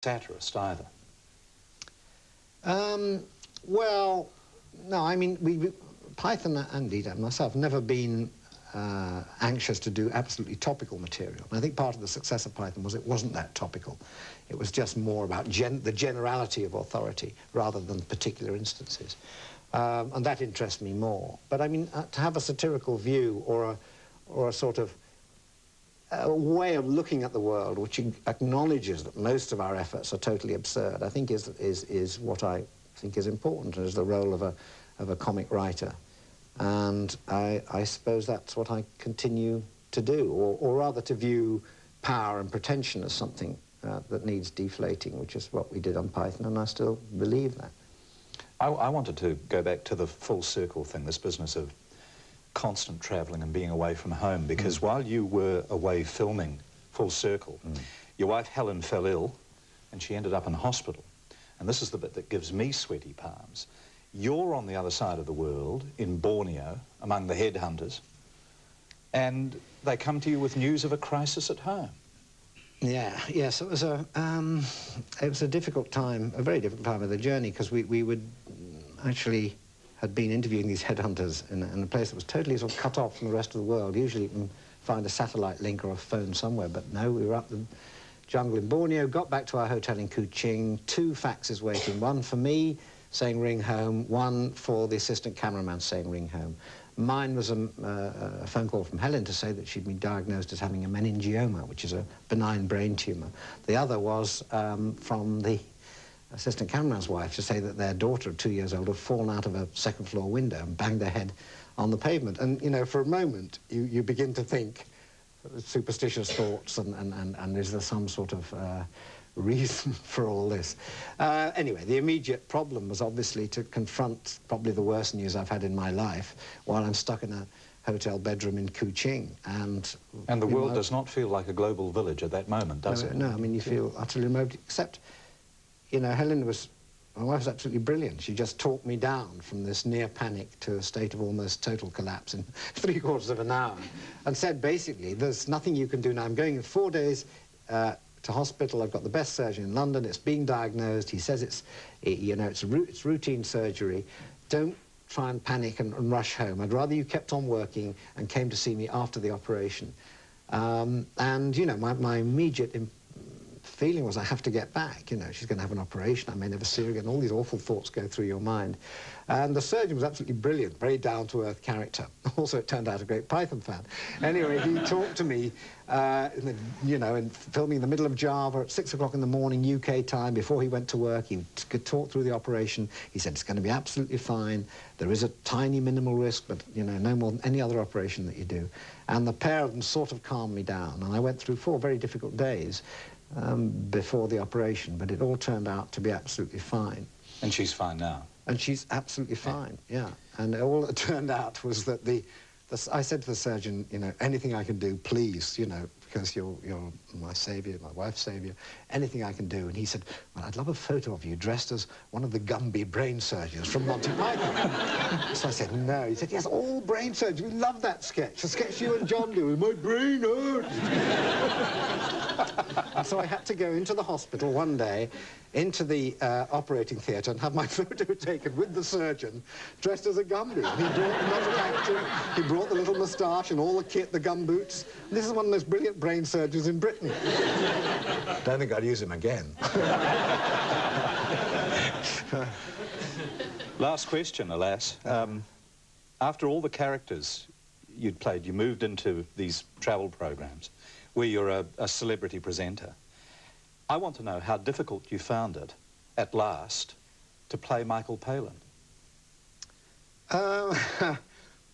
satirist either. Well, no, I mean, Python and indeed myself never been anxious to do absolutely topical material. And I think part of the success of Python was it wasn't that topical. It was just more about the generality of authority rather than particular instances. And that interests me more. But I mean, to have a satirical view or a sort of a way of looking at the world which acknowledges that most of our efforts are totally absurd, I think is what I think is important, and is the role of a comic writer. And I suppose that's what I continue to do, or rather to view power and pretension as something that needs deflating, which is what we did on Python, and I still believe that. I wanted to go back to the full circle thing, this business of constant travelling and being away from home, because while you were away filming Full Circle, your wife Helen fell ill and she ended up in hospital. And this is the bit that gives me sweaty palms. You're on the other side of the world, in Borneo, among the headhunters, and they come to you with news of a crisis at home. Yeah, yes, it was a difficult time, a very difficult time of the journey, because we would actually had been interviewing these headhunters in a place that was totally sort of cut off from the rest of the world. Usually you can find a satellite link or a phone somewhere, but no, we were up the jungle in Borneo, got back to our hotel in Kuching, 2 faxes waiting, one for me saying ring home, one for the assistant cameraman saying ring home. Mine was a phone call from Helen to say that she'd been diagnosed as having a meningioma, which is a benign brain tumour. The other was from the assistant cameraman's wife to say that their daughter, 2 years old, had fallen out of a second-floor window and banged their head on the pavement. And, you know, for a moment, you begin to think superstitious thoughts and is there some sort of reason for all this? Anyway, the immediate problem was obviously to confront probably the worst news I've had in my life while I'm stuck in a hotel bedroom in Kuching. And the world does not feel like a global village at that moment, does it? No, I mean, you feel utterly remote, except, you know, my wife was absolutely brilliant. She just talked me down from this near panic to a state of almost total collapse in 3/4 of an hour, and said basically, there's nothing you can do now. I'm going in 4 days to hospital. I've got the best surgeon in London. It's being diagnosed. He says it's routine surgery. Don't try and panic and rush home. I'd rather you kept on working and came to see me after the operation. And, you know, my immediate feeling was I have to get back. You know, she's going to have an operation. I may never see her again. All these awful thoughts go through your mind. And the surgeon was absolutely brilliant, very down-to-earth character. Also, it turned out a great Python fan. Anyway, he talked to me, in filming in the middle of Java at 6 o'clock in the morning, UK time, before he went to work. He could talk through the operation. He said, it's going to be absolutely fine. There is a tiny minimal risk, but, you know, no more than any other operation that you do. And the pair of them sort of calmed me down. And I went through 4 very difficult days before the operation, but it all turned out to be absolutely fine. And she's fine now? And she's absolutely fine, yeah. And all that turned out was that I said to the surgeon, you know, anything I can do, please, you know, because you're my saviour, my wife's saviour, anything I can do. And he said, well, I'd love a photo of you dressed as one of the Gumby brain surgeons from Monty Python. So I said, no. He said, yes, all brain surgeons, we love that sketch. The sketch you and John do, my brain hurts. And so I had to go into the hospital one day, into the operating theatre, and have my photo taken with the surgeon dressed as a Gumby. And he brought the metal actor, he brought the little moustache and all the kit, the gum boots. And this is one of the most brilliant brain surgeons in Britain. Don't think I'd use him again. Last question, alas. After all the characters you'd played, you moved into these travel programs where you're a celebrity presenter. I want to know how difficult you found it, at last, to play Michael Palin.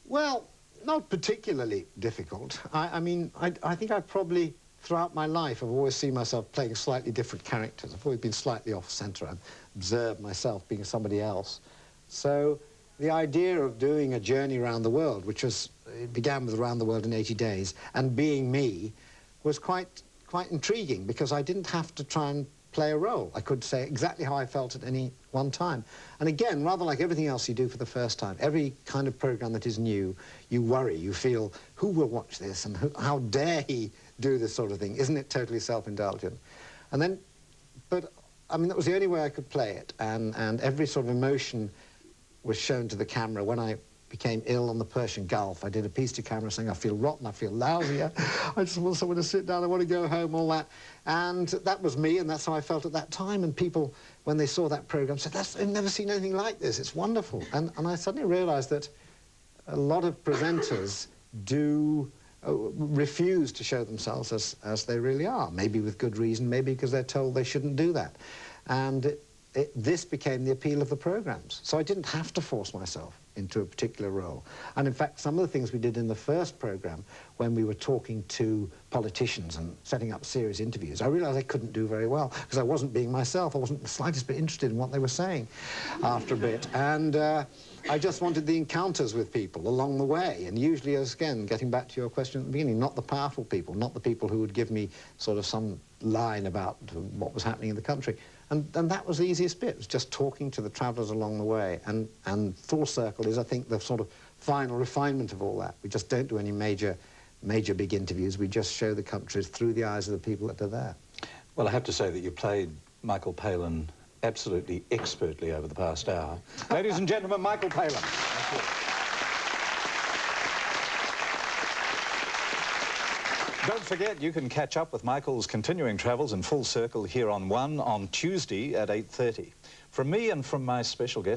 Well, not particularly difficult. I mean, I think I probably, throughout my life, I've always seen myself playing slightly different characters. I've always been slightly off-centre. I've observed myself being somebody else. So the idea of doing a journey around the world, it began with Around the World in 80 Days, and being me, was quite intriguing, because I didn't have to try and play a role. I could say exactly how I felt at any one time. And again, rather like everything else you do for the first time, every kind of program that is new, you worry, you feel, who will watch this, and how dare he do this sort of thing? Isn't it totally self-indulgent? And then But, I mean, that was the only way I could play it, and every sort of emotion was shown to the camera. When I became ill on the Persian Gulf, I did a piece to camera saying, I feel rotten, I feel lousy, I just want someone to sit down, I want to go home, all that. And that was me, and that's how I felt at that time. And people, when they saw that programme, said, I've never seen anything like this, it's wonderful. And I suddenly realised that a lot of presenters do refuse to show themselves as they really are, maybe with good reason, maybe because they're told they shouldn't do that. And this became the appeal of the programmes. So I didn't have to force myself into a particular role. And in fact, some of the things we did in the first programme, when we were talking to politicians and setting up serious interviews, I realised I couldn't do very well, because I wasn't being myself. I wasn't the slightest bit interested in what they were saying after a bit. And I just wanted the encounters with people along the way. And usually, again, getting back to your question at the beginning, not the powerful people, not the people who would give me sort of some line about what was happening in the country. And that was the easiest bit, was just talking to the travellers along the way. And Full Circle is, I think, the sort of final refinement of all that. We just don't do any major big interviews. We just show the countries through the eyes of the people that are there. Well, I have to say that you played Michael Palin absolutely expertly over the past hour. Ladies and gentlemen, Michael Palin. Thank you. Don't forget, you can catch up with Michael's continuing travels in Full Circle here on 1 on Tuesday at 8:30. From me and from my special guest,